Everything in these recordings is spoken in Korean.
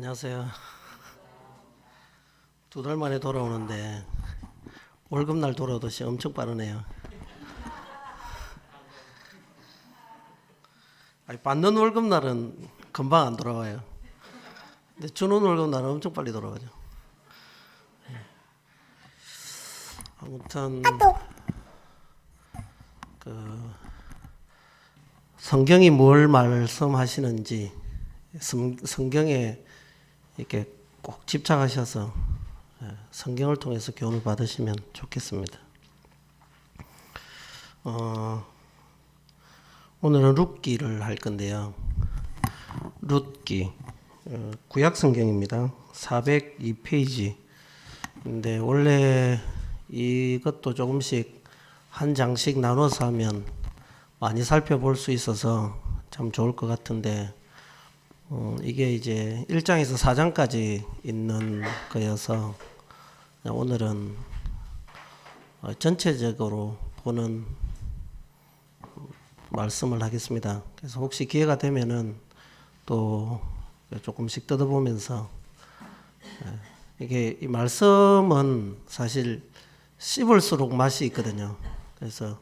안녕하세요. 2달 만에 돌아오는데 월급날 돌아오듯이 엄청 빠르네요. 아니, 받는 월급날은 금방 안 돌아와요. 근데 주는 월급날은 엄청 빨리 돌아오죠. 아무튼 그 성경이 뭘 말씀하시는지 성경에 이렇게 꼭 집착하셔서 성경을 통해서 교훈을 받으시면 좋겠습니다. 오늘은 룻기를 할 건데요. 룻기 구약 성경입니다. 402페이지. 근데 원래 이것도 조금씩 한 장씩 나눠서 하면 많이 살펴볼 수 있어서 참 좋을 것 같은데 이게 이제 1장에서 4장까지 있는 거여서 오늘은 전체적으로 보는 말씀을 하겠습니다. 그래서 혹시 기회가 되면은 또 조금씩 뜯어보면서 이게 이 말씀은 사실 씹을수록 맛이 있거든요. 그래서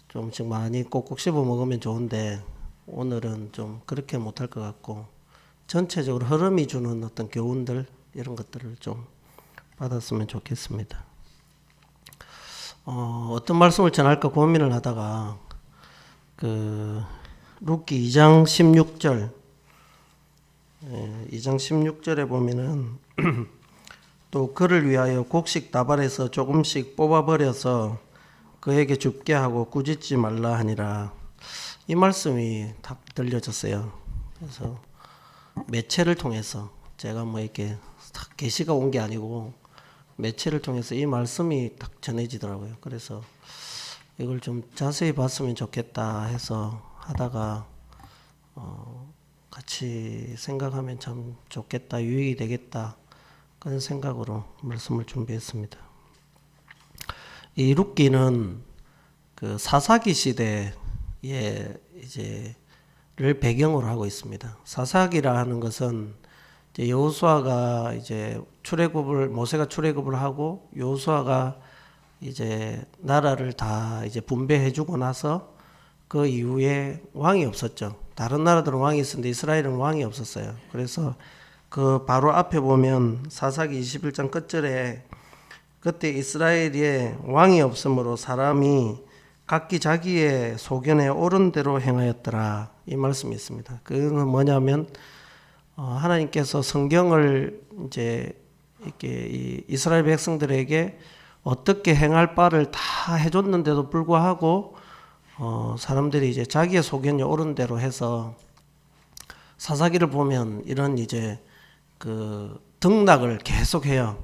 조금씩 많이 꼭꼭 씹어 먹으면 좋은데 오늘은 좀 그렇게 못할 것 같고 전체적으로 흐름이 주는 어떤 교훈들 이런 것들을 좀 받았으면 좋겠습니다. 어떤 말씀을 전할까 고민을 하다가 룻기 2장 16절 2장 16절에 보면은 또 그를 위하여 곡식 다발에서 조금씩 뽑아버려서 그에게 줍게 하고 꾸짖지 말라 하니라. 이 말씀이 딱 들려졌어요. 그래서 매체를 통해서 제가 뭐 이렇게 딱 계시가 온 게 아니고 매체를 통해서 이 말씀이 딱 전해지더라고요. 그래서 이걸 좀 자세히 봤으면 좋겠다 해서 하다가 같이 생각하면 참 좋겠다, 유익이 되겠다 그런 생각으로 말씀을 준비했습니다. 이 룻기는 그 사사기 시대에 이제를 배경으로 하고 있습니다. 사사기라 하는 것은 이제 여호수아가 이제 모세가 출애굽을 하고 여호수아가 이제 나라를 다 이제 분배해주고 나서 그 이후에 왕이 없었죠. 다른 나라들은 왕이 있었는데 이스라엘은 왕이 없었어요. 그래서 그 바로 앞에 보면 사사기 21장 끝절에 그때 이스라엘에 왕이 없으므로 사람이 각기 자기의 소견에 옳은 대로 행하였더라 이 말씀이 있습니다. 그건 뭐냐면 하나님께서 성경을 이제 이렇게 이 이스라엘 백성들에게 어떻게 행할 바를 다 해줬는데도 불구하고 사람들이 이제 자기의 소견이 옳은 대로 해서 사사기를 보면 이런 이제 그 등락을 계속해요.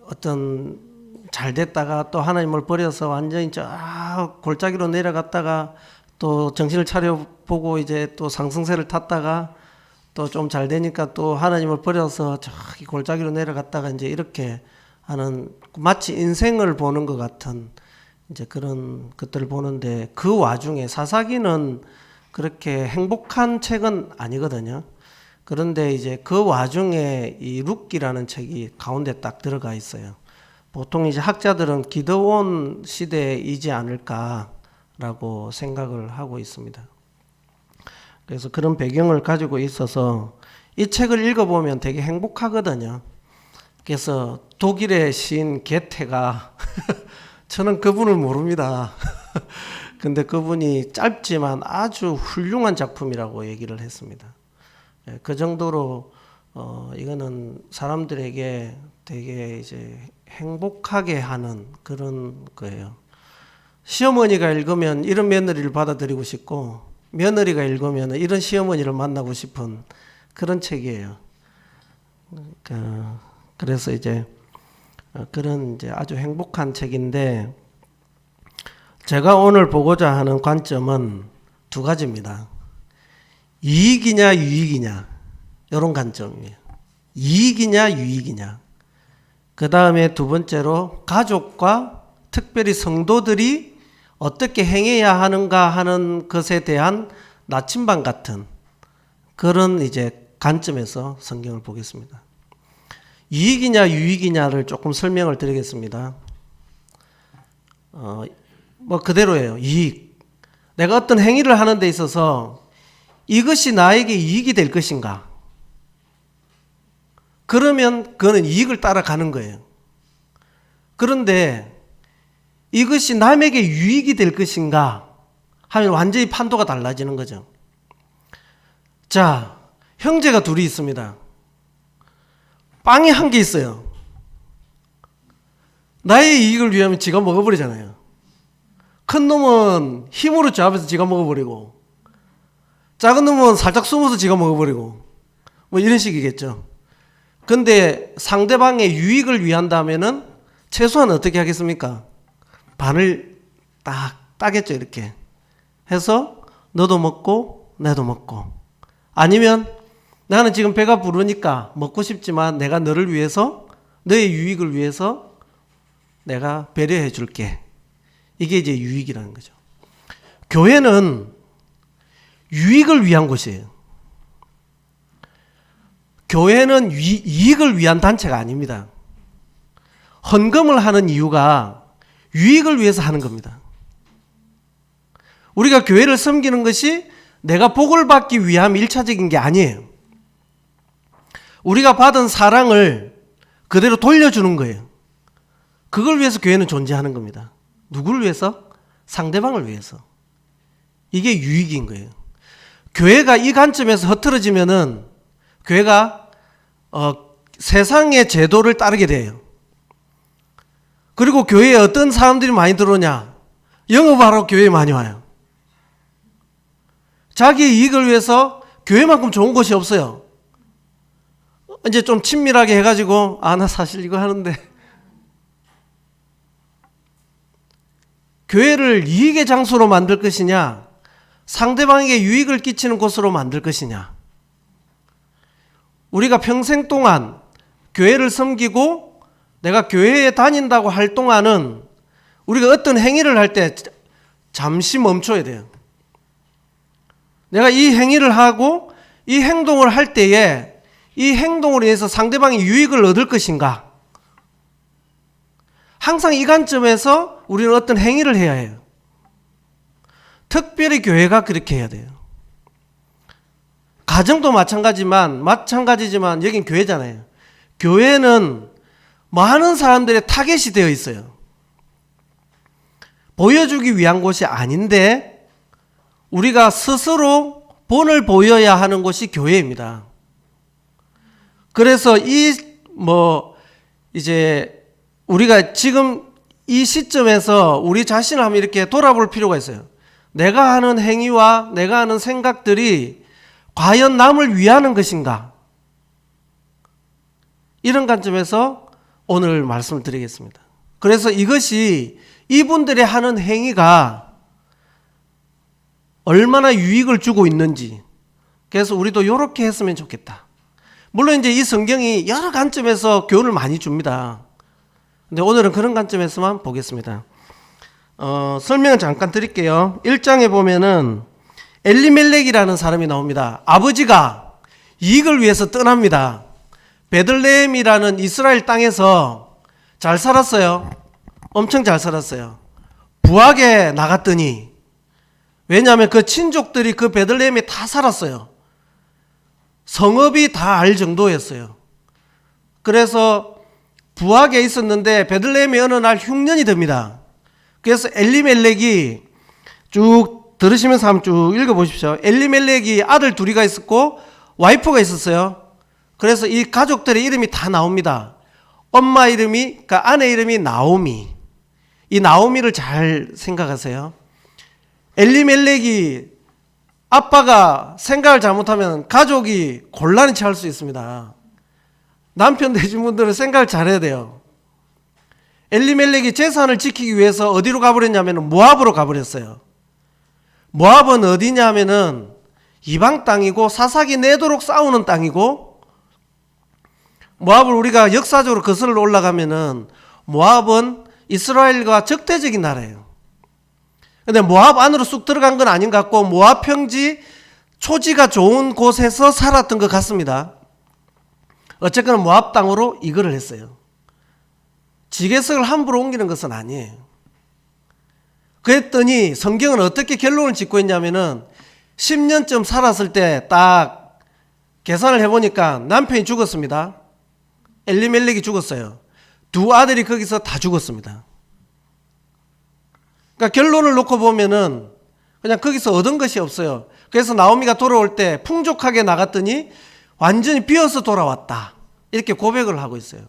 어떤 잘 됐다가 또 하나님을 버려서 완전히 골짜기로 내려갔다가 또 정신을 차려 보고 이제 또 상승세를 탔다가 또 좀 잘 되니까 또 하나님을 버려서 저기 골짜기로 내려갔다가 이제 이렇게 하는 마치 인생을 보는 것 같은 이제 그런 것들을 보는데 그 와중에 사사기는 그렇게 행복한 책은 아니거든요. 그런데 이제 그 와중에 이 룻기라는 책이 가운데 딱 들어가 있어요. 보통 이제 학자들은 기드온 시대이지 않을까라고 생각을 하고 있습니다. 그래서 그런 배경을 가지고 있어서 이 책을 읽어보면 되게 행복하거든요. 그래서 독일의 시인 게테가 저는 그분을 모릅니다. 근데 그분이 짧지만 아주 훌륭한 작품이라고 얘기를 했습니다. 그 정도로 이거는 사람들에게 되게 이제 행복하게 하는 그런 거예요. 시어머니가 읽으면 이런 며느리를 받아들이고 싶고 며느리가 읽으면 이런 시어머니를 만나고 싶은 그런 책이에요. 그래서 이제 그런 이제 아주 행복한 책인데 제가 오늘 보고자 하는 관점은 두 가지입니다. 이익이냐 유익이냐 이런 관점이에요. 이익이냐 유익이냐. 그 다음에 두 번째로 가족과 특별히 성도들이 어떻게 행해야 하는가 하는 것에 대한 나침반 같은 그런 이제 관점에서 성경을 보겠습니다. 이익이냐 유익이냐를 조금 설명을 드리겠습니다. 뭐 그대로예요. 이익. 내가 어떤 행위를 하는 데 있어서 이것이 나에게 이익이 될 것인가? 그러면 그거는 이익을 따라가는 거예요. 그런데 이것이 남에게 유익이 될 것인가 하면 완전히 판도가 달라지는 거죠. 자, 형제가 둘이 있습니다. 빵이 한 개 있어요. 나의 이익을 위하면 지가 먹어버리잖아요. 큰 놈은 힘으로 잡아서 지가 먹어버리고, 작은 놈은 살짝 숨어서 지가 먹어버리고, 뭐 이런 식이겠죠. 근데 상대방의 유익을 위한다면은 최소한 어떻게 하겠습니까? 반을 따겠죠. 이렇게 해서 너도 먹고 나도 먹고, 아니면 나는 지금 배가 부르니까 먹고 싶지만 내가 너를 위해서, 너의 유익을 위해서 내가 배려해 줄게. 이게 이제 유익이라는 거죠. 교회는 유익을 위한 곳이에요. 교회는 이익을 위한 단체가 아닙니다. 헌금을 하는 이유가 유익을 위해서 하는 겁니다. 우리가 교회를 섬기는 것이 내가 복을 받기 위함 1차적인 게 아니에요. 우리가 받은 사랑을 그대로 돌려주는 거예요. 그걸 위해서 교회는 존재하는 겁니다. 누구를 위해서? 상대방을 위해서. 이게 유익인 거예요. 교회가 이 관점에서 흐트러지면은 교회가 세상의 제도를 따르게 돼요. 그리고 교회에 어떤 사람들이 많이 들어오냐? 영업하러 교회에 많이 와요. 자기의 이익을 위해서 교회만큼 좋은 곳이 없어요. 이제 좀 친밀하게 해가지고 나 사실 이거 하는데, 교회를 이익의 장소로 만들 것이냐, 상대방에게 유익을 끼치는 곳으로 만들 것이냐. 우리가 평생 동안 교회를 섬기고 내가 교회에 다닌다고 할 동안은 우리가 어떤 행위를 할 때 잠시 멈춰야 돼요. 내가 이 행위를 하고 이 행동을 할 때에 이 행동으로 인해서 상대방이 유익을 얻을 것인가? 항상 이 관점에서 우리는 어떤 행위를 해야 해요. 특별히 교회가 그렇게 해야 돼요. 가정도 마찬가지지만 여긴 교회잖아요. 교회는 많은 사람들의 타겟이 되어 있어요. 보여주기 위한 곳이 아닌데 우리가 스스로 본을 보여야 하는 곳이 교회입니다. 그래서 이제 우리가 지금 이 시점에서 우리 자신을 한번 이렇게 돌아볼 필요가 있어요. 내가 하는 행위와 내가 하는 생각들이 과연 남을 위하는 것인가? 이런 관점에서 오늘 말씀을 드리겠습니다. 그래서 이것이 이분들이 하는 행위가 얼마나 유익을 주고 있는지, 그래서 우리도 이렇게 했으면 좋겠다. 물론 이제 이 성경이 여러 관점에서 교훈을 많이 줍니다. 근데 오늘은 그런 관점에서만 보겠습니다. 설명을 잠깐 드릴게요. 1장에 보면은 엘리멜렉이라는 사람이 나옵니다. 아버지가 이익을 위해서 떠납니다. 베들레헴이라는 이스라엘 땅에서 잘 살았어요. 엄청 잘 살았어요. 부하게 나갔더니, 왜냐하면 그 친족들이 그 베들레헴에 다 살았어요. 성읍이 다 알 정도였어요. 그래서 부하게 있었는데 베들레헴에 어느 날 흉년이 듭니다. 그래서 엘리멜렉이 쭉 들으시면서 한번 쭉 읽어보십시오. 엘리멜렉이 아들 둘이가 있었고 와이프가 있었어요. 그래서 이 가족들의 이름이 다 나옵니다. 엄마 이름이, 그러니까 아내 이름이 나오미. 이 나오미를 잘 생각하세요. 엘리멜렉이 아빠가 생각을 잘못하면 가족이 곤란에 처할 수 있습니다. 남편 되신 분들은 생각을 잘해야 돼요. 엘리멜렉이 재산을 지키기 위해서 어디로 가버렸냐면 모압으로 가버렸어요. 모압은 어디냐면은 이방 땅이고 사사기 내도록 싸우는 땅이고, 모압을 우리가 역사적으로 거슬러 올라가면은 모압은 이스라엘과 적대적인 나라예요. 근데 모압 안으로 쑥 들어간 건 아닌 것 같고, 모압 평지 초지가 좋은 곳에서 살았던 것 같습니다. 어쨌거나 모압 땅으로 이거를 했어요. 지게석을 함부로 옮기는 것은 아니에요. 그랬더니 성경은 어떻게 결론을 짓고 있냐면은 10년쯤 살았을 때 딱 계산을 해보니까 남편이 죽었습니다. 엘리멜렉이 죽었어요. 두 아들이 거기서 다 죽었습니다. 그러니까 결론을 놓고 보면은 그냥 거기서 얻은 것이 없어요. 그래서 나오미가 돌아올 때 풍족하게 나갔더니 완전히 비어서 돌아왔다. 이렇게 고백을 하고 있어요.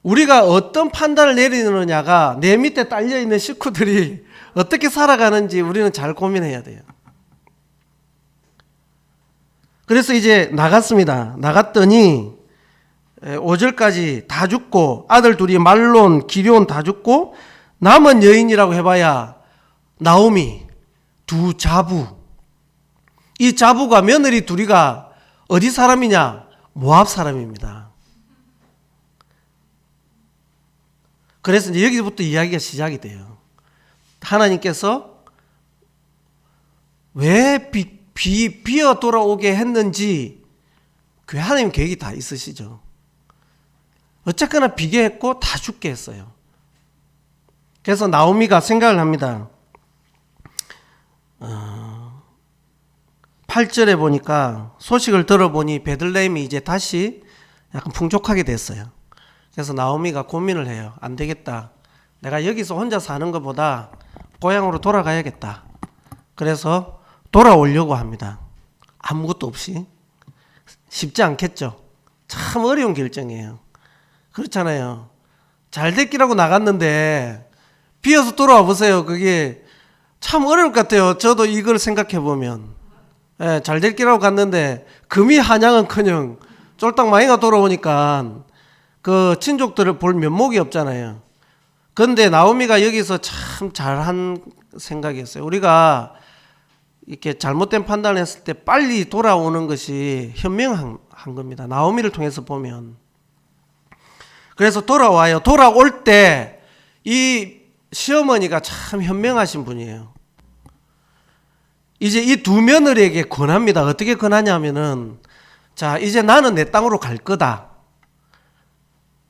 우리가 어떤 판단을 내리느냐가 내 밑에 딸려있는 식구들이 어떻게 살아가는지 우리는 잘 고민해야 돼요. 그래서 이제 나갔습니다. 나갔더니 5절까지 다 죽고 아들 둘이 말론, 기럨 다 죽고 남은 여인이라고 해봐야 나오미, 두 자부. 이 자부가 며느리 둘이가 어디 사람이냐? 모압 사람입니다. 그래서 이제 여기서부터 이야기가 시작이 돼요. 하나님께서 왜 비어 돌아오게 했는지 그 하나님 계획이 다 있으시죠. 어쨌거나 비게 했고 다 죽게 했어요. 그래서 나오미가 생각을 합니다. 8절에 보니까 소식을 들어보니 베들레헴이 이제 다시 약간 풍족하게 됐어요. 그래서 나오미가 고민을 해요. 안 되겠다. 내가 여기서 혼자 사는 것보다 고향으로 돌아가야겠다. 그래서 돌아오려고 합니다. 아무것도 없이. 쉽지 않겠죠. 참 어려운 결정이에요. 그렇잖아요. 잘 됐기라고 나갔는데 비어서 돌아와 보세요. 그게 참 어려울 것 같아요. 저도 이걸 생각해 보면. 잘 됐기라고 갔는데 금이 한양은커녕 쫄딱 마이가 돌아오니까 그 친족들을 볼 면목이 없잖아요. 그런데 나오미가 여기서 참 잘한 생각이었어요. 우리가 이렇게 잘못된 판단을 했을 때 빨리 돌아오는 것이 현명한 겁니다. 나오미를 통해서 보면. 그래서 돌아와요. 돌아올 때 이 시어머니가 참 현명하신 분이에요. 이제 이 두 며느리에게 권합니다. 어떻게 권하냐면은, 자, 이제 나는 내 땅으로 갈 거다.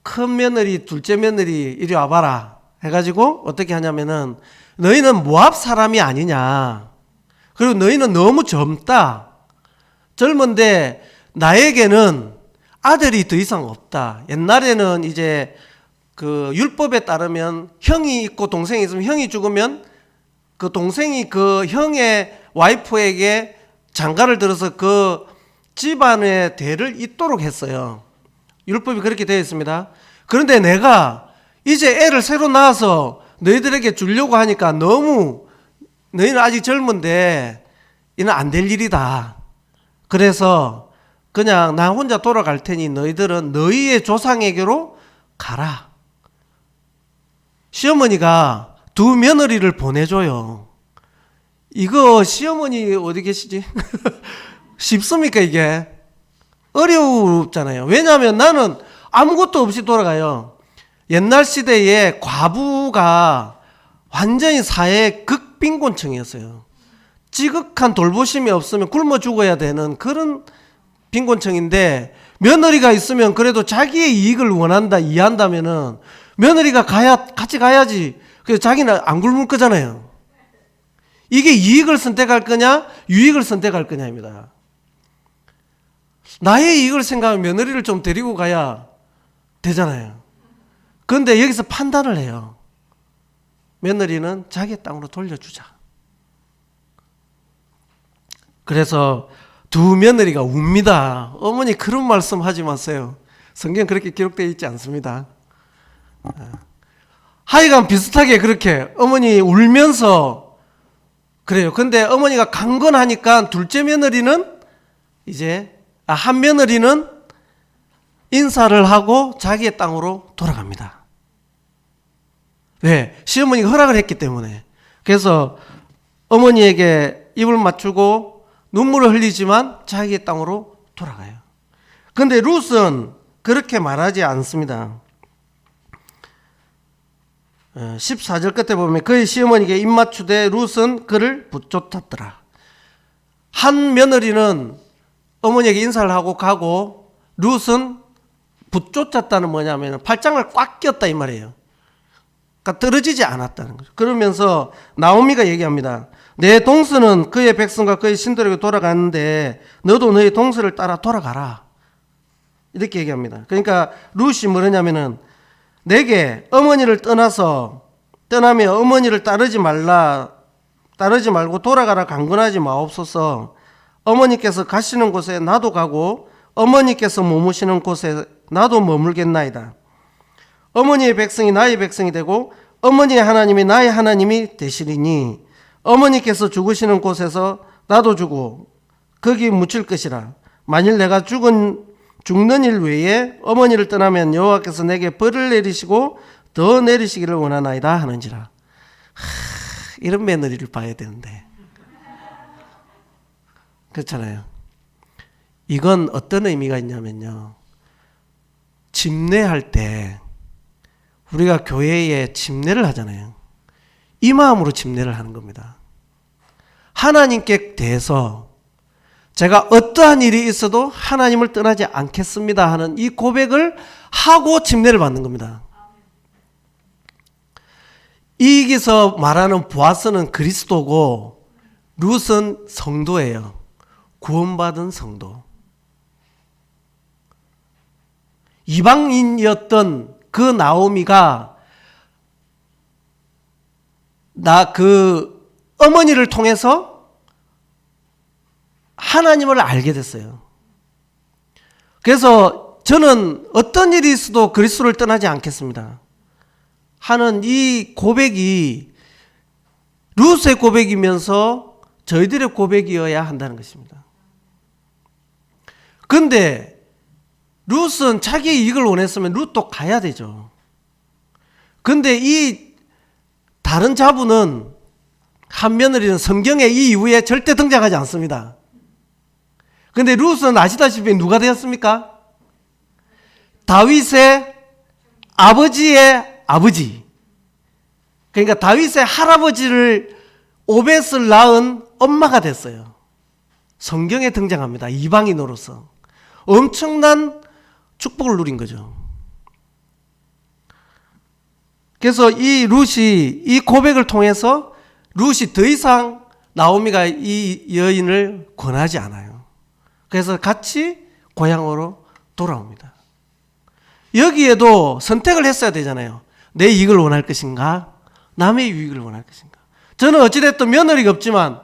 큰 며느리, 둘째 며느리 이리 와봐라. 해가지고 어떻게 하냐면은, 너희는 모압 사람이 아니냐. 그리고 너희는 너무 젊다. 젊은데 나에게는 아들이 더 이상 없다. 옛날에는 이제 그 율법에 따르면 형이 있고 동생이 있으면 형이 죽으면 그 동생이 그 형의 와이프에게 장가를 들어서 그 집안의 대를 잇도록 했어요. 율법이 그렇게 되어 있습니다. 그런데 내가 이제 애를 새로 낳아서 너희들에게 주려고 하니까 너무 너희는 아직 젊은데 이는 안 될 일이다. 그래서 그냥 나 혼자 돌아갈 테니 너희들은 너희의 조상에게로 가라. 시어머니가 두 며느리를 보내줘요. 이거 시어머니 어디 계시지? 쉽습니까 이게? 어렵잖아요. 왜냐하면 나는 아무것도 없이 돌아가요. 옛날 시대에 과부가 완전히 사회의 극빈곤층이었어요. 지극한 돌보심이 없으면 굶어 죽어야 되는 그런 빈곤층인데, 며느리가 있으면 그래도 자기의 이익을 원한다, 이해한다면은 며느리가 같이 가야지. 그래서 자기는 안 굶을 거잖아요. 이게 이익을 선택할 거냐, 유익을 선택할 거냐입니다. 나의 이익을 생각하면 며느리를 좀 데리고 가야 되잖아요. 그런데 여기서 판단을 해요. 며느리는 자기 땅으로 돌려주자. 그래서 두 며느리가 웁니다. 어머니 그런 말씀 하지 마세요. 성경 그렇게 기록되어 있지 않습니다. 하여간 비슷하게 그렇게 어머니 울면서 그래요. 근데 어머니가 강건하니까 둘째 며느리는 이제 한 며느리는 인사를 하고 자기의 땅으로 돌아갑니다. 왜? 시어머니가 허락을 했기 때문에. 그래서 어머니에게 입을 맞추고 눈물을 흘리지만 자기의 땅으로 돌아가요. 그런데 룻은 그렇게 말하지 않습니다. 14절 끝에 보면 그의 시어머니에게 입맞추되 룻은 그를 붙쫓았더라. 한 며느리는 어머니에게 인사를 하고 가고 룻은 붙쫓았다는 뭐냐면 팔짱을 꽉 꼈다 이 말이에요. 그러니까 떨어지지 않았다는 거죠. 그러면서 나오미가 얘기합니다. 내 동서는 그의 백성과 그의 신들에게 돌아갔는데 너도 너의 동서를 따라 돌아가라. 이렇게 얘기합니다. 그러니까 룻이 뭐냐면은 내게 어머니를 떠나며 어머니를 따르지 말고 돌아가라 강권하지 마옵소서. 어머니께서 가시는 곳에 나도 가고 어머니께서 머무시는 곳에 나도 머물겠나이다. 어머니의 백성이 나의 백성이 되고 어머니의 하나님이 나의 하나님이 되시리니 어머니께서 죽으시는 곳에서 나도 죽고 거기 묻힐 것이라. 만일 내가 죽는 일 외에 어머니를 떠나면 여호와께서 내게 벌을 내리시고 더 내리시기를 원하나이다 하는지라. 이런 며느리를 봐야 되는데 그렇잖아요. 이건 어떤 의미가 있냐면요, 집례할 때 우리가 교회에 집례를 하잖아요. 이 마음으로 집례를 하는 겁니다. 하나님께 대해서 제가 어떠한 일이 있어도 하나님을 떠나지 않겠습니다 하는 이 고백을 하고 집례를 받는 겁니다. 여기서 말하는 보아스는 그리스도고 룻은 성도예요. 구원받은 성도. 이방인이었던 그 나오미가 그 어머니를 통해서 하나님을 알게 됐어요. 그래서 저는 어떤 일이 있어도 그리스도를 떠나지 않겠습니다 하는 이 고백이 룻의 고백이면서 저희들의 고백이어야 한다는 것입니다. 그런데 룻은 자기의 이익을 원했으면 룻도 가야 되죠. 그런데 이 다른 자분은 한 며느리는 성경에 이 이후에 절대 등장하지 않습니다. 그런데 룻은 아시다시피 누가 되었습니까? 다윗의 아버지의 아버지. 그러니까 다윗의 할아버지를 오벳을 낳은 엄마가 됐어요. 성경에 등장합니다. 이방인으로서. 엄청난 축복을 누린 거죠. 그래서 이 룻이 이 고백을 통해서 룻이 더 이상 나오미가 이 여인을 권하지 않아요. 그래서 같이 고향으로 돌아옵니다. 여기에도 선택을 했어야 되잖아요. 내 이익을 원할 것인가? 남의 유익을 원할 것인가? 저는 어찌됐든 며느리지만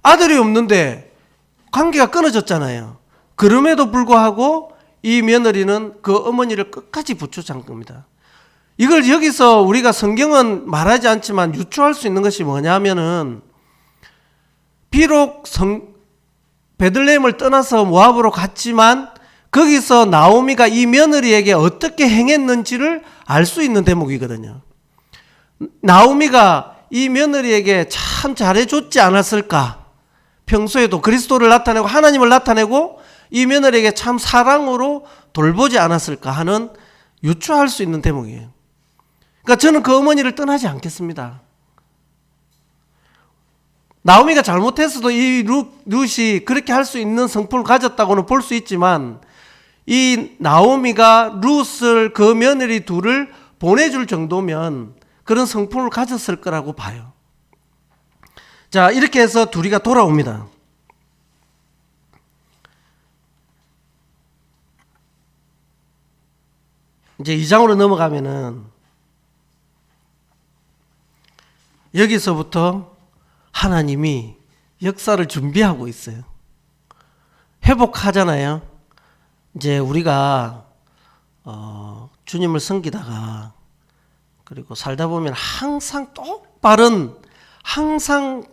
아들이 없는데 관계가 끊어졌잖아요. 그럼에도 불구하고 이 며느리는 그 어머니를 끝까지 붙잡은 겁니다. 이걸 여기서 우리가 성경은 말하지 않지만 유추할 수 있는 것이 뭐냐면은 비록 베들레헴을 떠나서 모압으로 갔지만 거기서 나오미가 이 며느리에게 어떻게 행했는지를 알 수 있는 대목이거든요. 나오미가 이 며느리에게 참 잘해줬지 않았을까? 평소에도 그리스도를 나타내고 하나님을 나타내고 이 며느리에게 참 사랑으로 돌보지 않았을까 하는 유추할 수 있는 대목이에요. 그러니까 저는 그 어머니를 떠나지 않겠습니다. 나오미가 잘못했어도 이 룻이 그렇게 할 수 있는 성품을 가졌다고는 볼 수 있지만 이 나오미가 룻을 그 며느리 둘을 보내줄 정도면 그런 성품을 가졌을 거라고 봐요. 자, 이렇게 해서 둘이가 돌아옵니다. 이제 2장으로 넘어가면은 여기서부터 하나님이 역사를 준비하고 있어요. 회복하잖아요. 이제 우리가 주님을 섬기다가 그리고 살다 보면 항상 똑바른 항상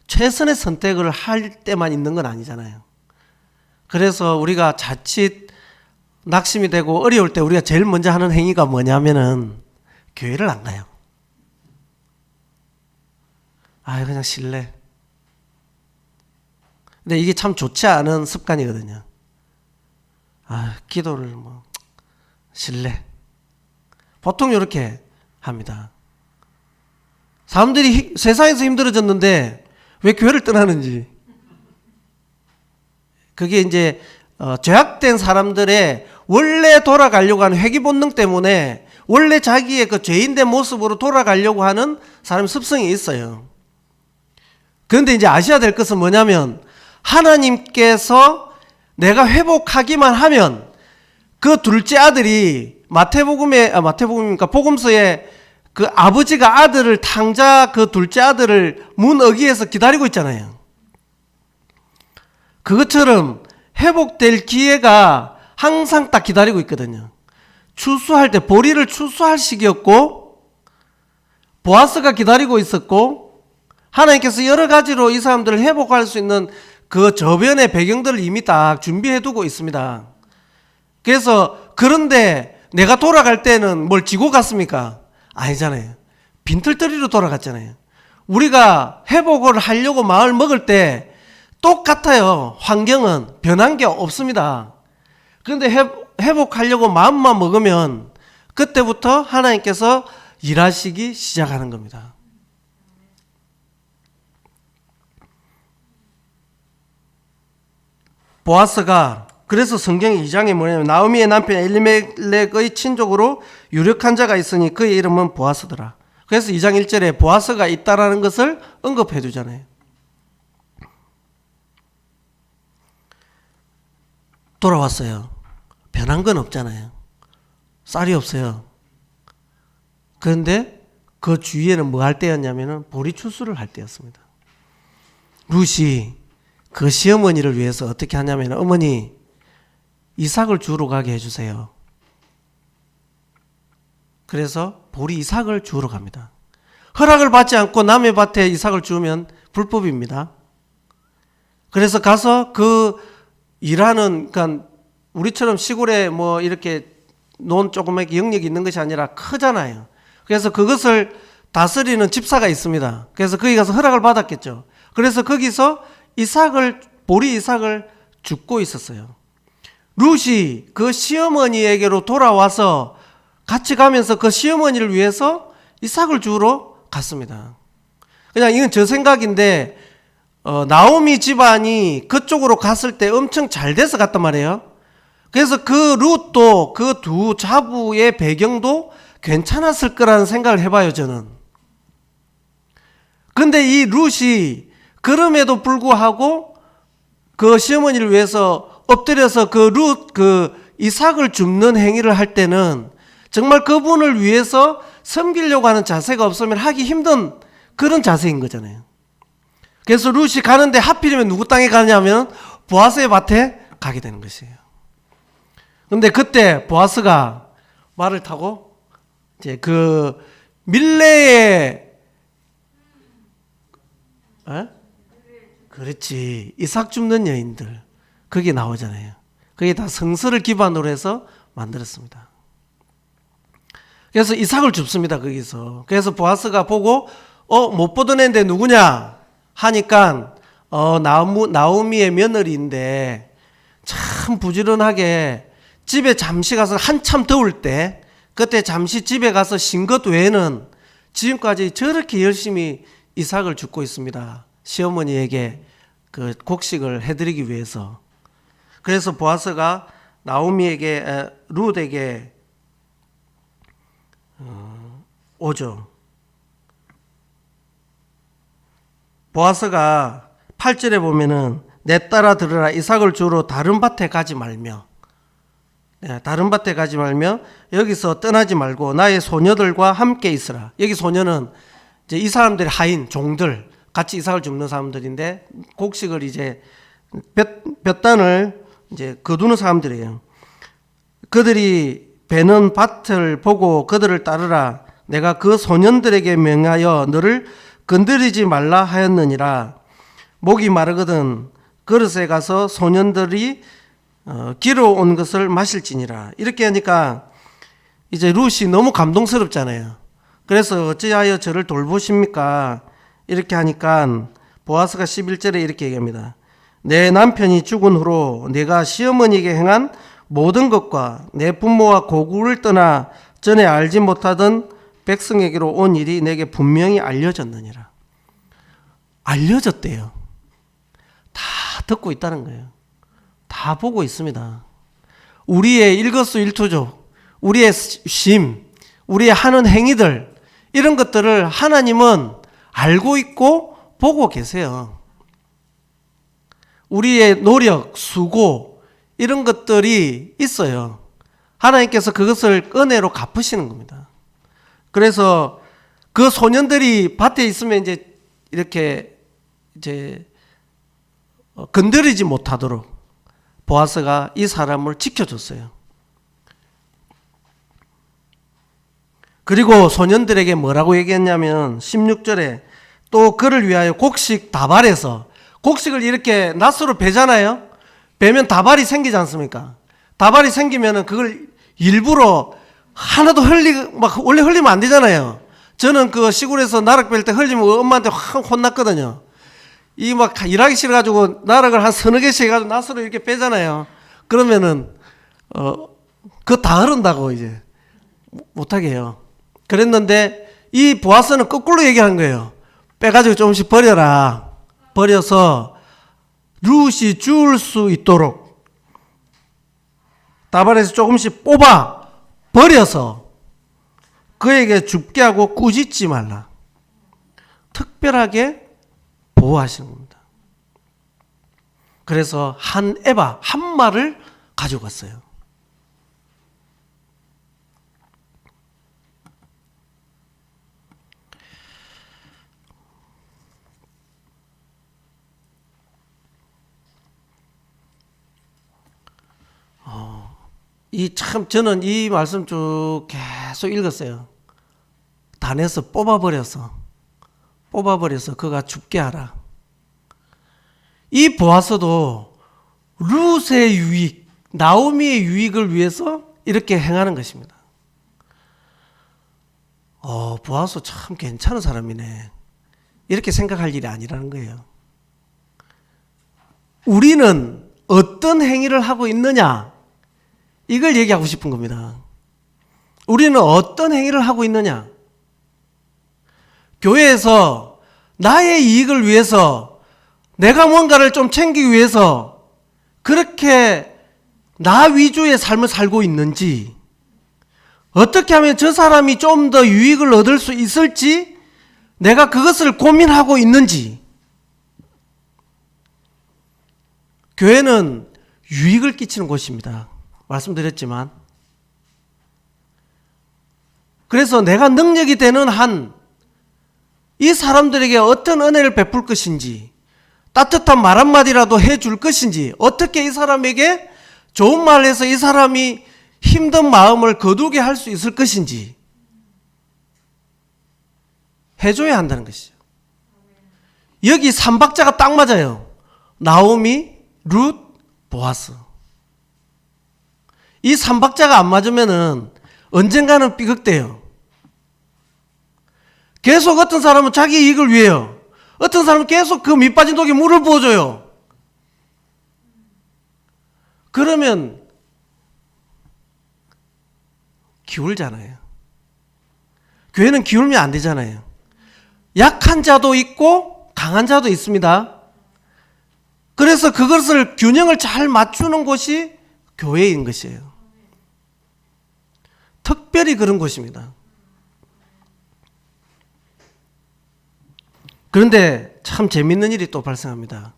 최선의 선택을 할 때만 있는 건 아니잖아요. 그래서 우리가 자칫 낙심이 되고 어려울 때 우리가 제일 먼저 하는 행위가 뭐냐면은 교회를 안 가요. 그냥 쉴래. 근데 이게 참 좋지 않은 습관이거든요. 기도를 쉴래. 보통 이렇게 합니다. 사람들이 세상에서 힘들어졌는데 왜 교회를 떠나는지 그게 이제 죄악된 사람들의 원래 돌아가려고 하는 회귀 본능 때문에 원래 자기의 그 죄인된 모습으로 돌아가려고 하는 사람 습성이 있어요. 그런데 이제 아셔야 될 것은 뭐냐면 하나님께서 내가 회복하기만 하면 그 둘째 아들이 마태복음입니까? 복음서에 그 아버지가 아들을 탕자 그 둘째 아들을 문 어귀에서 기다리고 있잖아요. 그것처럼 회복될 기회가 항상 딱 기다리고 있거든요. 추수할 때 보리를 추수할 시기였고 보아스가 기다리고 있었고 하나님께서 여러 가지로 이 사람들을 회복할 수 있는 그 저변의 배경들을 이미 딱 준비해 두고 있습니다. 그래서 그런데 내가 돌아갈 때는 뭘 지고 갔습니까? 아니잖아요. 빈털터리로 돌아갔잖아요. 우리가 회복을 하려고 마음을 먹을 때 똑같아요. 환경은 변한 게 없습니다. 그런데 회복하려고 마음만 먹으면 그때부터 하나님께서 일하시기 시작하는 겁니다. 보아스가 그래서 성경 2장에 뭐냐면 나오미의 남편 엘리멜렉의 친족으로 유력한 자가 있으니 그의 이름은 보아스더라. 그래서 2장 1절에 보아스가 있다라는 것을 언급해 두잖아요. 돌아왔어요. 변한 건 없잖아요. 쌀이 없어요. 그런데 그 주위에는 뭐 할 때였냐면은 보리 추수를 할 때였습니다. 룻이 그 시어머니를 위해서 어떻게 하냐면 어머니 이삭을 주우러 가게 해주세요. 그래서 보리 이삭을 주우러 갑니다. 허락을 받지 않고 남의 밭에 이삭을 주우면 불법입니다. 그래서 가서 그 일하는, 그러니까 우리처럼 시골에 뭐 이렇게 논 조그맣게 영역이 있는 것이 아니라 크잖아요. 그래서 그것을 다스리는 집사가 있습니다. 그래서 거기 가서 허락을 받았겠죠. 그래서 거기서 보리 이삭을 줍고 있었어요. 룻이 그 시어머니에게로 돌아와서 같이 가면서 그 시어머니를 위해서 이삭을 주우러 갔습니다. 그냥 이건 저 생각인데 나오미 집안이 그쪽으로 갔을 때 엄청 잘 돼서 갔단 말이에요. 그래서 그 룻도 그 두 자부의 배경도 괜찮았을 거라는 생각을 해봐요, 저는. 근데 이 룻이 그럼에도 불구하고 그 시어머니를 위해서 엎드려서 그 이삭을 줍는 행위를 할 때는 정말 그분을 위해서 섬기려고 하는 자세가 없으면 하기 힘든 그런 자세인 거잖아요. 그래서 룻이 가는데 하필이면 누구 땅에 가냐면 보아스의 밭에 가게 되는 것이에요. 근데 그때 보아스가 말을 타고 이제 그 밀레의 그렇지, 이삭 줍는 여인들 그게 나오잖아요. 그게 다 성서를 기반으로 해서 만들었습니다. 그래서 이삭을 줍습니다. 거기서. 그래서 보아스가 보고 못 보던 애인데 누구냐 하니까 나오미의 며느리인데 참 부지런하게 집에 잠시 가서 한참 더울 때 그때 잠시 집에 가서 쉰 것 외에는 지금까지 저렇게 열심히 이삭을 줍고 있습니다. 시어머니에게 그 곡식을 해드리기 위해서. 그래서 보아스가 나오미에게 룻에게 오죠. 보아스가 8절에 보면은 내 딸아 들으라 이삭을 주러 다른 밭에 가지 말며 다른 밭에 가지 말며 여기서 떠나지 말고 나의 소녀들과 함께 있으라. 여기 소녀는 이제 이 사람들의 하인 종들 같이 이삭을 줍는 사람들인데 곡식을 이제 몇 단을 이제 거두는 사람들이에요. 그들이 베는 밭을 보고 그들을 따르라. 내가 그 소년들에게 명하여 너를 건드리지 말라 하였느니라. 목이 마르거든 그릇에 가서 소년들이 길어온 것을 마실지니라. 이렇게 하니까 이제 룻이 너무 감동스럽잖아요. 그래서 어찌하여 저를 돌보십니까? 이렇게 하니까 보아스가 11절에 이렇게 얘기합니다. 내 남편이 죽은 후로 내가 시어머니에게 행한 모든 것과 내 부모와 고국을 떠나 전에 알지 못하던 백성에게로 온 일이 내게 분명히 알려졌느니라. 알려졌대요. 다 듣고 있다는 거예요. 다 보고 있습니다. 우리의 일거수일투족, 우리의 심, 우리의 하는 행위들, 이런 것들을 하나님은 알고 있고 보고 계세요. 우리의 노력, 수고, 이런 것들이 있어요. 하나님께서 그것을 은혜로 갚으시는 겁니다. 그래서 그 소년들이 밭에 있으면 이제 이렇게 이제 건드리지 못하도록 보아스가 이 사람을 지켜줬어요. 그리고 소년들에게 뭐라고 얘기했냐면 16절에 또 그를 위하여 곡식 다발에서, 곡식을 이렇게 낫으로 베잖아요. 베면 다발이 생기지 않습니까? 다발이 생기면은 그걸 일부러 하나도 원래 흘리면 안 되잖아요. 저는 그 시골에서 나락 뺄 때 흘리면 엄마한테 확 혼났거든요. 이 막 일하기 싫어가지고 나락을 한 서너 개씩 해가지고 낫으로 이렇게 빼잖아요. 그러면은, 그거 다 흐른다고 이제 못하게 해요. 그랬는데 이 보아스는 거꾸로 얘기한 거예요. 빼가지고 조금씩 버려라. 버려서 룻이 줄 수 있도록 다발에서 조금씩 뽑아 버려서 그에게 줍게 하고 꾸짖지 말라. 특별하게 보호하시는 겁니다. 그래서 한 에바, 한 말을 가져갔어요. 저는 이 말씀 쭉 계속 읽었어요. 단에서 뽑아버려서 그가 죽게 하라. 이 보아스도 룻의 유익, 나오미의 유익을 위해서 이렇게 행하는 것입니다. 보아스 참 괜찮은 사람이네. 이렇게 생각할 일이 아니라는 거예요. 우리는 어떤 행위를 하고 있느냐, 이걸 얘기하고 싶은 겁니다. 우리는 어떤 행위를 하고 있느냐? 교회에서 나의 이익을 위해서, 내가 뭔가를 좀 챙기기 위해서 그렇게 나 위주의 삶을 살고 있는지, 어떻게 하면 저 사람이 좀 더 유익을 얻을 수 있을지 내가 그것을 고민하고 있는지. 교회는 유익을 끼치는 곳입니다. 말씀드렸지만. 그래서 내가 능력이 되는 한 이 사람들에게 어떤 은혜를 베풀 것인지, 따뜻한 말 한마디라도 해줄 것인지, 어떻게 이 사람에게 좋은 말을 해서 이 사람이 힘든 마음을 거두게 할 수 있을 것인지 해줘야 한다는 것이죠. 여기 삼박자가 딱 맞아요. 나오미, 룻, 보아스. 이 삼박자가 안 맞으면은 언젠가는 삐걱대요. 계속 어떤 사람은 자기 이익을 위해요. 어떤 사람은 계속 그 밑빠진 독에 물을 부어줘요. 그러면 기울잖아요. 교회는 기울면 안 되잖아요. 약한 자도 있고 강한 자도 있습니다. 그래서 그것을 균형을 잘 맞추는 곳이 교회인 것이에요. 특별히 그런 곳입니다. 그런데 참 재밌는 일이 또 발생합니다.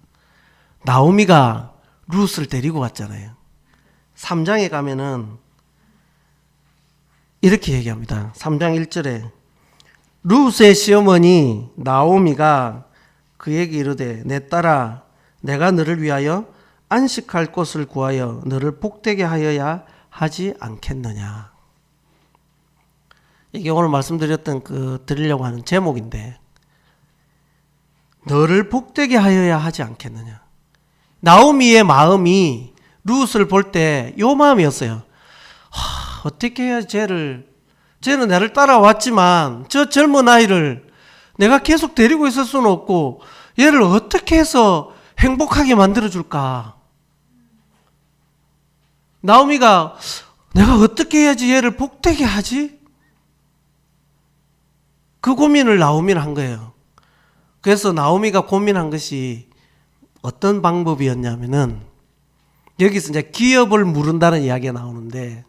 나오미가 룻을 데리고 왔잖아요. 3장에 가면은 이렇게 얘기합니다. 3장 1절에 룻의 시어머니 나오미가 그에게 이르되 내 딸아 내가 너를 위하여 안식할 곳을 구하여 너를 복되게 하여야 하지 않겠느냐. 이게 오늘 말씀드렸던 드리려고 하는 제목인데, 너를 복되게 하여야 하지 않겠느냐. 나오미의 마음이 룻을 볼 때 요 마음이었어요. 어떻게 해야 쟤는 나를 따라왔지만 저 젊은 아이를 내가 계속 데리고 있을 수는 없고 얘를 어떻게 해서 행복하게 만들어줄까. 나오미가 내가 어떻게 해야지 얘를 복되게 하지? 그 고민을 나오미는 한 거예요. 그래서 나오미가 고민한 것이 어떤 방법이었냐면은 여기서 이제 기업을 물은다는 이야기가 나오는데,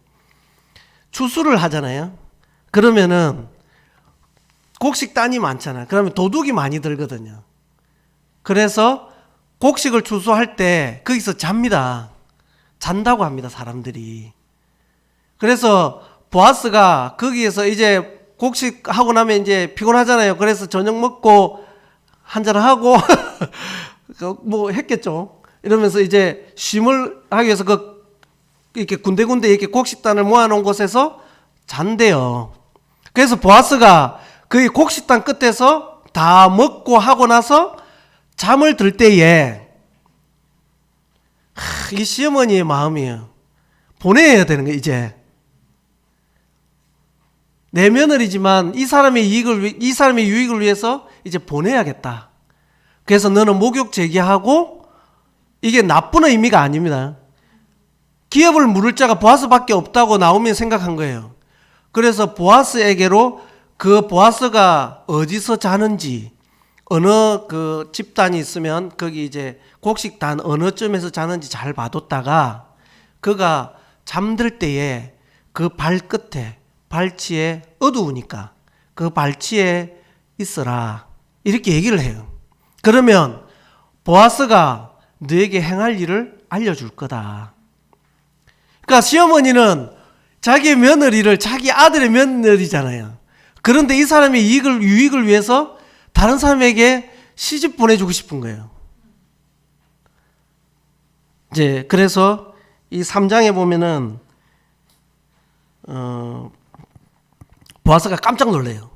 추수를 하잖아요. 그러면은 곡식단이 많잖아요. 그러면 도둑이 많이 들거든요. 그래서 곡식을 추수할 때 거기서 잡니다. 잔다고 합니다, 사람들이. 그래서 보아스가 거기에서 이제 곡식 하고 나면 이제 피곤하잖아요. 그래서 저녁 먹고 한잔하고 뭐 했겠죠. 이러면서 이제 쉼을 하기 위해서 이렇게 군데군데 이렇게 곡식단을 모아놓은 곳에서 잔대요. 그래서 보아스가 그 곡식단 끝에서 다 먹고 하고 나서 잠을 들 때에 이 시어머니의 마음이에요. 보내야 되는 거예요. 이제 내 며느리지만 이 사람의 유익을 위해서 이제 보내야겠다. 그래서 너는 목욕 제기하고, 이게 나쁜 의미가 아닙니다. 기업을 물을 자가 보아스밖에 없다고 나오면 생각한 거예요. 그래서 보아스에게로 그 보아스가 어디서 자는지, 어느 그 집단이 있으면 거기 이제 곡식단 어느 쯤에서 자는지 잘 봐뒀다가 그가 잠들 때에 그 발끝에, 발치에 어두우니까 그 발치에 있어라, 이렇게 얘기를 해요. 그러면 보아스가 너에게 행할 일을 알려줄 거다. 그러니까 시어머니는 자기 며느리를 자기 아들의 며느리잖아요. 그런데 이 사람의 유익을 위해서 다른 사람에게 시집 보내주고 싶은 거예요. 이제 그래서 이 3장에 보면은 보아스가 깜짝 놀래요.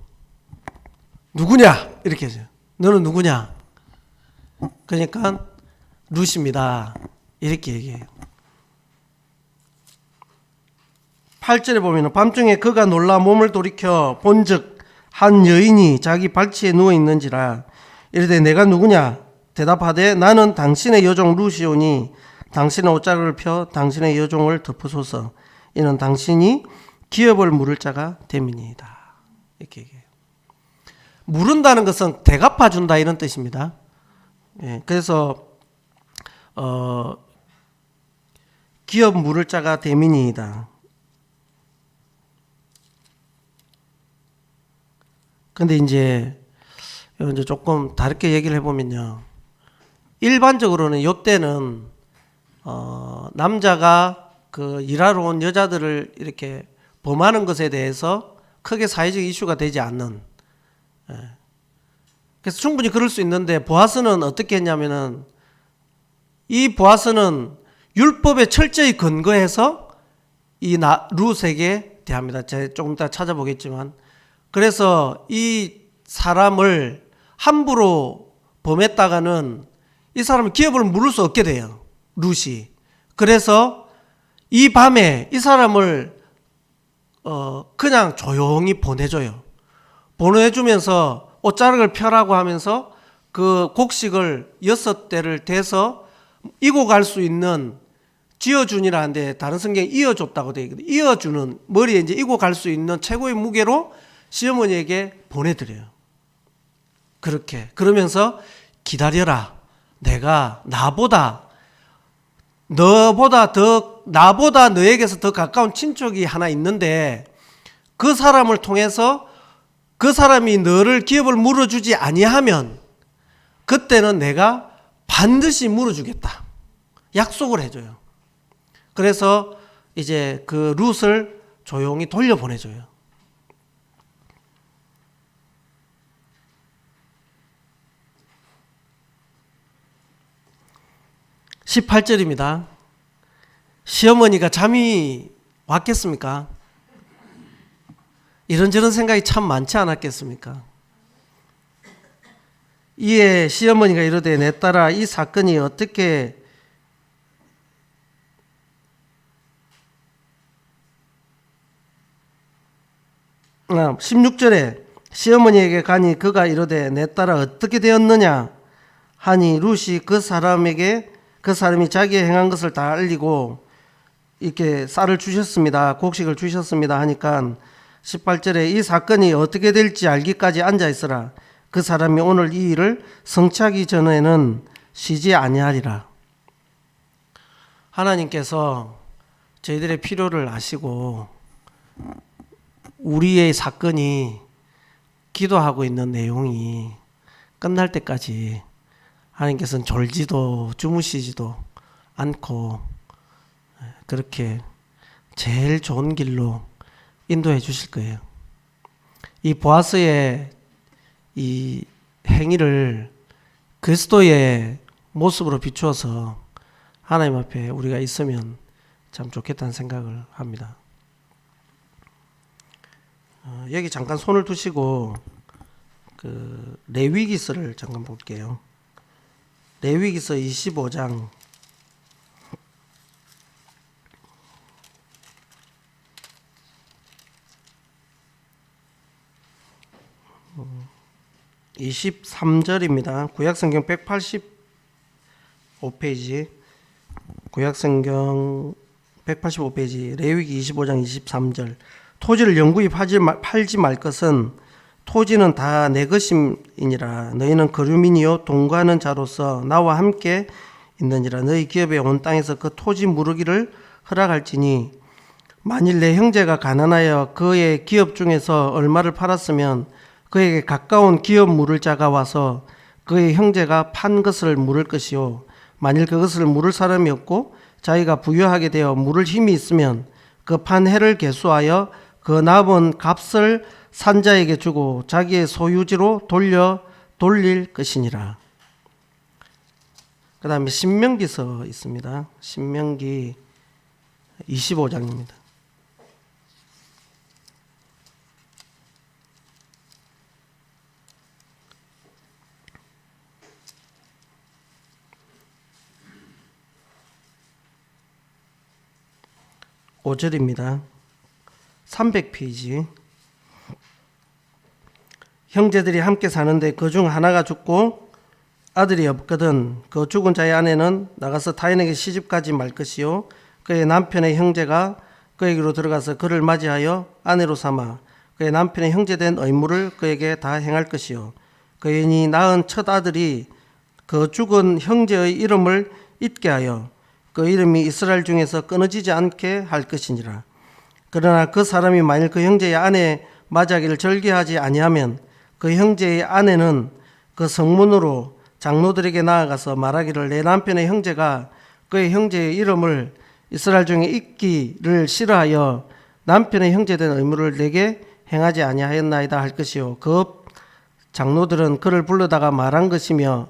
누구냐? 이렇게 해요. 너는 누구냐? 그러니까 룻입니다. 이렇게 얘기해요. 8절에 보면 밤중에 그가 놀라 몸을 돌이켜 본즉 한 여인이 자기 발치에 누워 있는지라. 이르되 내가 누구냐? 대답하되 나는 당신의 여종 룻이오니 당신의 옷자락을 펴 당신의 여종을 덮으소서. 이는 당신이 기업을 물을 자가 됨이니이다. 이렇게 얘기해요. 물은다는 것은 대갚아 준다, 이런 뜻입니다. 예, 그래서 기업 물을 자가 됨이니이다. 근데 이제 조금 다르게 얘기를 해보면요, 일반적으로는 이때는 남자가 그 일하러 온 여자들을 이렇게 범하는 것에 대해서 크게 사회적 이슈가 되지 않는, 그래서 충분히 그럴 수 있는데, 보아스는 어떻게 했냐면은, 이 보아스는 율법에 철저히 근거해서 이 룻에게 대합니다. 제가 조금 이따 찾아보겠지만, 그래서 이 사람을 함부로 범했다가는 이 사람은 기업을 물을 수 없게 돼요, 룻이. 그래서 이 밤에 이 사람을 그냥 조용히 보내줘요. 보내주면서 옷자락을 펴라고 하면서 그 곡식을 6대를 대서 이고 갈 수 있는, 쥐어준이라는데 다른 성경에 이어줬다고 되어 있거든요. 이어주는, 머리에 이제 이고 갈 수 있는 최고의 무게로 시어머니에게 보내드려요. 그렇게. 그러면서 기다려라. 내가 나보다 너에게서 더 가까운 친척이 하나 있는데, 그 사람을 통해서 그 사람이 너를 기업을 물어주지 아니하면 그때는 내가 반드시 물어주겠다, 약속을 해줘요. 그래서 이제 그 룻을 조용히 돌려보내줘요. 18절입니다. 시어머니가 잠이 왔겠습니까? 이런저런 생각이 참 많지 않았겠습니까? 이에 시어머니가 이르되 내 딸아, 이 사건이 어떻게 16절에 시어머니에게 가니 그가 이르되 내 딸아 어떻게 되었느냐 하니 룻이 그 사람이 자기의 행한 것을 다 알리고 이렇게 쌀을 주셨습니다, 곡식을 주셨습니다 하니까 18절에 이 사건이 어떻게 될지 알기까지 앉아 있으라. 그 사람이 오늘 이 일을 성취하기 전에는 쉬지 아니하리라. 하나님께서 저희들의 필요를 아시고 우리의 사건이 기도하고 있는 내용이 끝날 때까지 하나님께서는 졸지도 주무시지도 않고 그렇게 제일 좋은 길로 인도해 주실 거예요. 이 보아스의 이 행위를 그리스도의 모습으로 비추어서 하나님 앞에 우리가 있으면 참 좋겠다는 생각을 합니다. 여기 잠깐 손을 두시고 그 레위기서를 잠깐 볼게요. 레위기서 25장 23절입니다. 구약성경 185페이지 구약성경 185페이지 레위기 25장 23절 토지를 영구히 팔지 말 것은 토지는 다 내 것임이니라. 너희는 거류민이요 동거하는 자로서 나와 함께 있느니라. 너희 기업에 온 땅에서 그 토지 무르기를 허락할지니 만일 내 형제가 가난하여 그의 기업 중에서 얼마를 팔았으면 그에게 가까운 기업 물을 자가 와서 그의 형제가 판 것을 물을 것이요 만일 그것을 물을 사람이 없고 자기가 부유하게 되어 물을 힘이 있으면 그 판 해를 계수하여 그 남은 값을 산자에게 주고 자기의 소유지로 돌릴 것이니라. 그 다음에 신명기서 있습니다. 신명기 25장입니다. (5절입니다) 300페이지 형제들이 함께 사는데 그 중 하나가 죽고 아들이 없거든 그 죽은 자의 아내는 나가서 타인에게 시집가지 말 것이요 그의 남편의 형제가 그에게로 들어가서 그를 맞이하여 아내로 삼아 그의 남편의 형제된 의무를 그에게 다 행할 것이요 그 여인이 낳은 첫 아들이 그 죽은 형제의 이름을 잊게 하여 그 이름이 이스라엘 중에서 끊어지지 않게 할 것이니라. 그러나 그 사람이 만일 그 형제의 아내 맞이하기를 절개하지 아니하면 그 형제의 아내는 그 성문으로 장로들에게 나아가서 말하기를 내 남편의 형제가 그의 형제의 이름을 이스라엘 중에 잊기를 싫어하여 남편의 형제된 의무를 내게 행하지 아니하였나이다 할 것이요 그 장로들은 그를 불러다가 말할 것이며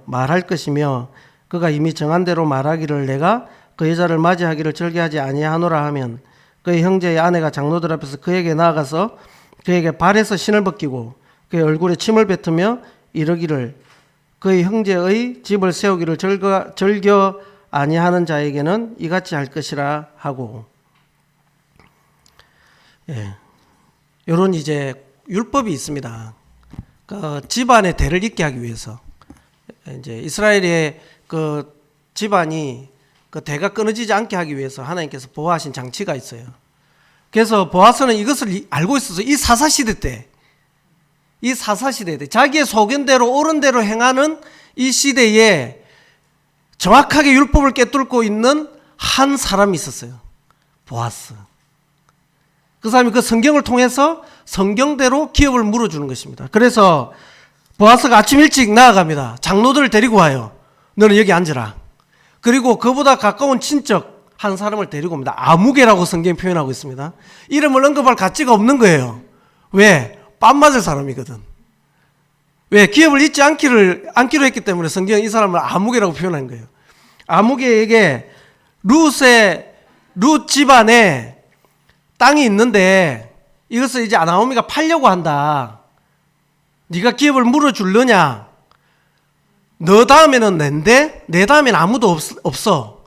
그가 이미 정한 대로 말하기를 내가 그 여자를 맞이하기를 절개하지 아니하노라 하면 그의 형제의 아내가 장로들 앞에서 그에게 나아가서 그에게 발에서 신을 벗기고 그의 얼굴에 침을 뱉으며 이르기를 그의 형제의 집을 세우기를 절겨 아니하는 자에게는 이같이 할 것이라 하고 이런 이제 율법이 있습니다. 그 집안의 대를 잇게 하기 위해서 이제 이스라엘의 그 집안이 그 대가 끊어지지 않게 하기 위해서 하나님께서 보호하신 장치가 있어요. 그래서 보아스는 이것을 알고 있어서 이 사사시대 때 자기의 소견대로 옳은 대로 행하는 이 시대에 정확하게 율법을 꿰뚫고 있는 한 사람이 있었어요. 보아스. 그 사람이 그 성경을 통해서 성경대로 기업을 물어주는 것입니다. 그래서 보아스가 아침 일찍 나아갑니다. 장로들을 데리고 와요. 너는 여기 앉으라. 그리고 그보다 가까운 친척 한 사람을 데리고 옵니다. 아무개라고 성경이 표현하고 있습니다. 이름을 언급할 가치가 없는 거예요. 왜? 뺨 맞을 사람이거든. 왜? 기업을 잊지 않기로 했기 때문에 성경은 이 사람을 아무개라고 표현한 거예요. 아무개에게 룻 집안에 땅이 있는데 이것을 이제 나오미가 팔려고 한다. 네가 기업을 물어줄려냐? 너 다음에는 낸데 내 다음에는 아무도 없어.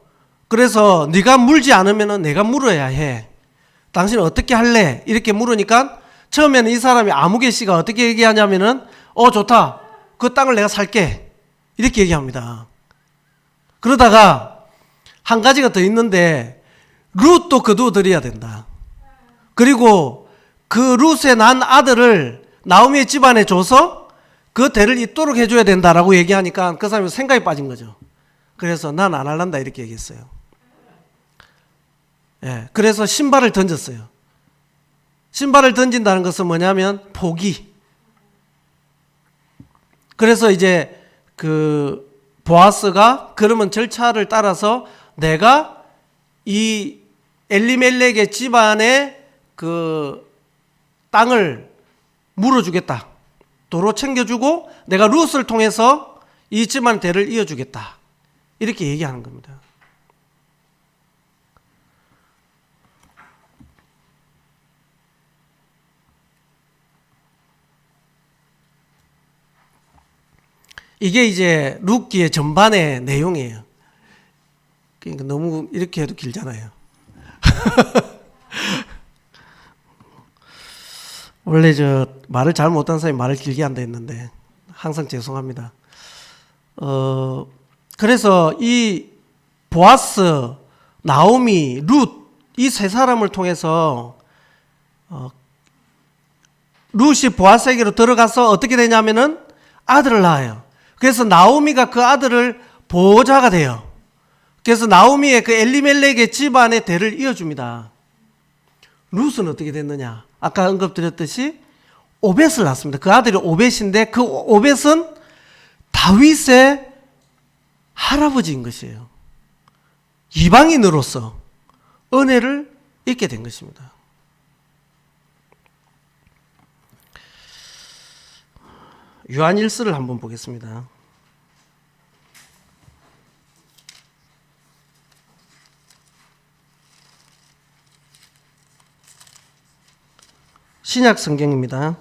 그래서 네가 물지 않으면 내가 물어야 해. 당신은 어떻게 할래? 이렇게 물으니까 처음에는 이 사람이 아무개 씨가 어떻게 얘기하냐면은 좋다. 그 땅을 내가 살게. 이렇게 얘기합니다. 그러다가 한 가지가 더 있는데 룻도 거두어들여야 된다. 그리고 그 룻의 난 아들을 나오미의 집안에 줘서 그 대를 잇도록 해줘야 된다라고 얘기하니까 그 사람이 생각이 빠진 거죠. 그래서 난 안 할란다 이렇게 얘기했어요. 예, 그래서 신발을 던졌어요. 신발을 던진다는 것은 뭐냐면 포기. 그래서 이제 그 보아스가 그러면 절차를 따라서 내가 이 엘리멜렉의 집안의 그 땅을 물어주겠다. 도로 챙겨주고 내가 룻을 통해서 이 집안 대를 이어주겠다. 이렇게 얘기하는 겁니다. 이게 이제 룻기의 전반의 내용이에요. 그러니까 너무 이렇게 해도 길잖아요. 원래 저 말을 잘 못하는 사람이 말을 길게 한다 했는데 항상 죄송합니다. 그래서 이 보아스, 나오미, 룻 이 세 사람을 통해서 룻이 보아스에게로 들어가서 어떻게 되냐면은 아들을 낳아요. 그래서 나오미가 그 아들을 보호자가 돼요. 그래서 나오미의 그 엘리멜렉의 집안의 대를 이어줍니다. 룻은 어떻게 됐느냐? 아까 언급드렸듯이 오벳을 낳습니다. 그 아들이 오벳인데 그 오벳은 다윗의 할아버지인 것이에요. 이방인으로서 은혜를 잊게 된 것입니다. 요한일서를 한번 보겠습니다. 신약 성경입니다.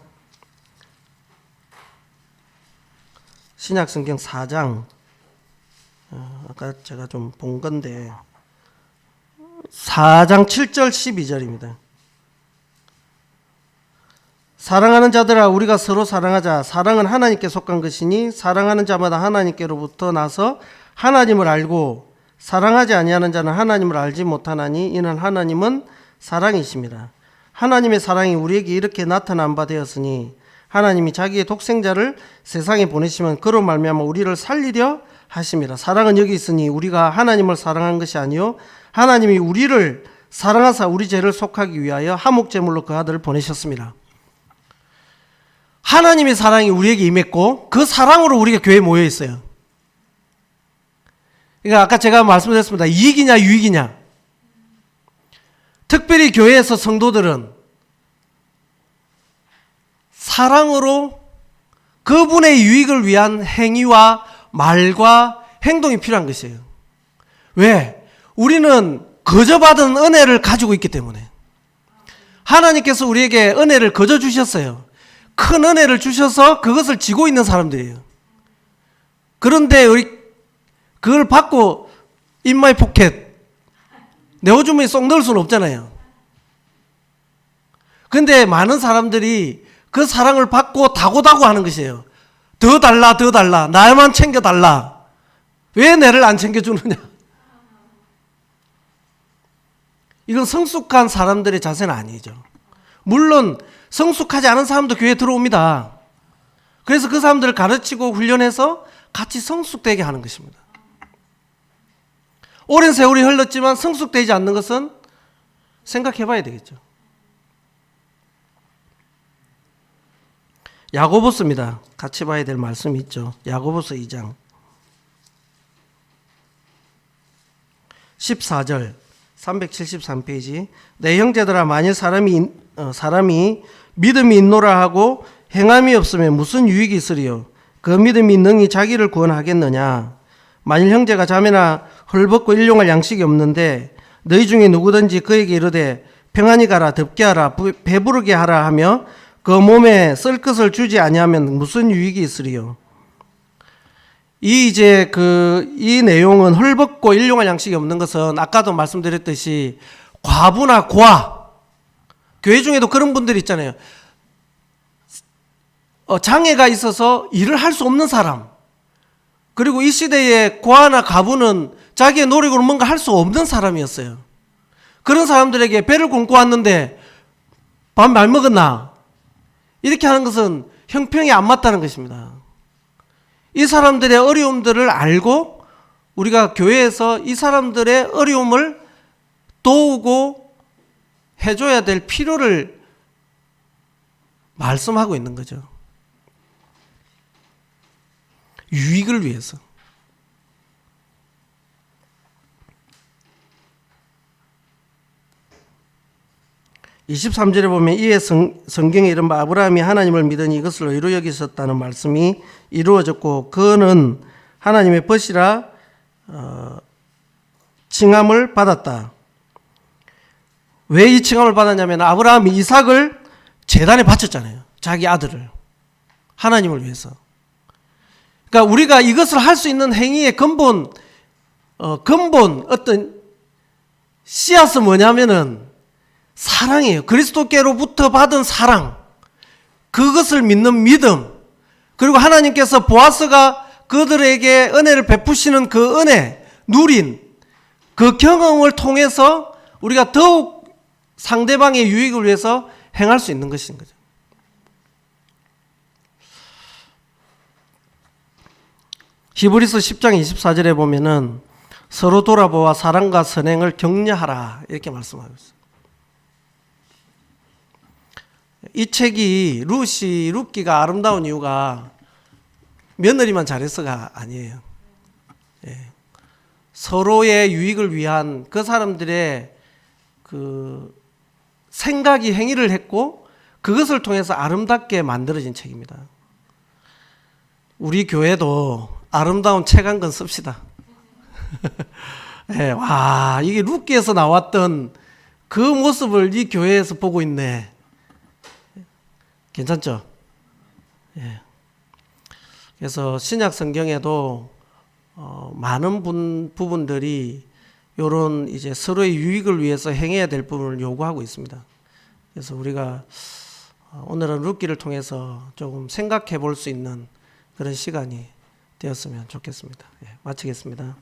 신약 성경 4장. 아까 제가 좀 본 건데 4장 7절 12절입니다. 사랑하는 자들아 우리가 서로 사랑하자. 사랑은 하나님께 속한 것이니 사랑하는 자마다 하나님께로부터 나서 하나님을 알고 사랑하지 아니하는 자는 하나님을 알지 못하나니 이는 하나님은 사랑이십니다. 하나님의 사랑이 우리에게 이렇게 나타난 바 되었으니 하나님이 자기의 독생자를 세상에 보내시면 그로 말미암아 우리를 살리려 하심이라. 사랑은 여기 있으니 우리가 하나님을 사랑한 것이 아니요 하나님이 우리를 사랑하사 우리 죄를 속하기 위하여 화목제물로 그 아들을 보내셨습니다. 하나님의 사랑이 우리에게 임했고 그 사랑으로 우리가 교회에 모여 있어요. 그러니까 아까 제가 말씀드렸습니다. 이익이냐 유익이냐. 특별히 교회에서 성도들은 사랑으로 그분의 유익을 위한 행위와 말과 행동이 필요한 것이에요. 왜? 우리는 거저받은 은혜를 가지고 있기 때문에. 하나님께서 우리에게 은혜를 거저 주셨어요. 큰 은혜를 주셔서 그것을 지고 있는 사람들이에요. 그런데 우리 그걸 받고 in my pocket 내 오줌에 쏙 넣을 수는 없잖아요. 그런데 많은 사람들이 그 사랑을 받고 다고다고 하는 것이에요. 더 달라 더 달라 나만 챙겨달라. 왜 나를 안 챙겨주느냐. 이건 성숙한 사람들의 자세는 아니죠. 물론 성숙하지 않은 사람도 교회에 들어옵니다. 그래서 그 사람들을 가르치고 훈련해서 같이 성숙되게 하는 것입니다. 오랜 세월이 흘렀지만 성숙되지 않는 것은 생각해 봐야 되겠죠. 야고보서입니다. 같이 봐야 될 말씀이 있죠. 야고보서 2장 14절 373페이지. 내 형제들아 만일 사람이 믿음이 있노라 하고 행함이 없으면 무슨 유익이 있으리요. 그 믿음이 능히 자기를 구원하겠느냐. 만일 형제가 자매나 헐벗고 일용할 양식이 없는데 너희 중에 누구든지 그에게 이르되 평안히 가라 덥게 하라 배부르게 하라 하며 그 몸에 쓸 것을 주지 아니하면 무슨 유익이 있으리요. 이 내용은 헐벗고 일용할 양식이 없는 것은 아까도 말씀드렸듯이 과부나 고아, 교회 중에도 그런 분들이 있잖아요. 장애가 있어서 일을 할 수 없는 사람. 그리고 이 시대에 고아나 과부는 자기의 노력으로 뭔가 할 수 없는 사람이었어요. 그런 사람들에게 배를 굶고 왔는데 밥 많이 먹었나? 이렇게 하는 것은 형평이 안 맞다는 것입니다. 이 사람들의 어려움들을 알고 우리가 교회에서 이 사람들의 어려움을 도우고 해줘야 될 필요를 말씀하고 있는 거죠. 유익을 위해서. 23절에 보면 이에 성경에 이른바 아브라함이 하나님을 믿으니 이것을 의로 여기셨다는 말씀이 이루어졌고 그는 하나님의 벗이라 칭함을 받았다. 왜 이 칭함을 받았냐면 아브라함이 이삭을 제단에 바쳤잖아요. 자기 아들을 하나님을 위해서. 그러니까 우리가 이것을 할 수 있는 행위의 근본 어떤 씨앗은 뭐냐면은 사랑이에요. 그리스도께로부터 받은 사랑, 그것을 믿는 믿음, 그리고 하나님께서 보아스가 그들에게 은혜를 베푸시는 그 은혜, 누린 그 경험을 통해서 우리가 더욱 상대방의 유익을 위해서 행할 수 있는 것인 거죠. 히브리서 10장 24절에 보면은 서로 돌아보아 사랑과 선행을 격려하라 이렇게 말씀하고 있어요. 이 책이 룻기가 아름다운 이유가 며느리만 잘해서가 아니에요. 예. 서로의 유익을 위한 그 사람들의 그 생각이 행위를 했고 그것을 통해서 아름답게 만들어진 책입니다. 우리 교회도 아름다운 책 한 권 씁시다. 예, 와, 이게 룻기에서 나왔던 그 모습을 이 교회에서 보고 있네. 괜찮죠? 예. 그래서 신약 성경에도 많은 부분들이 이런 이제 서로의 유익을 위해서 행해야 될 부분을 요구하고 있습니다. 그래서 우리가 오늘은 룻기를 통해서 조금 생각해 볼 수 있는 그런 시간이 되었으면 좋겠습니다. 예, 마치겠습니다.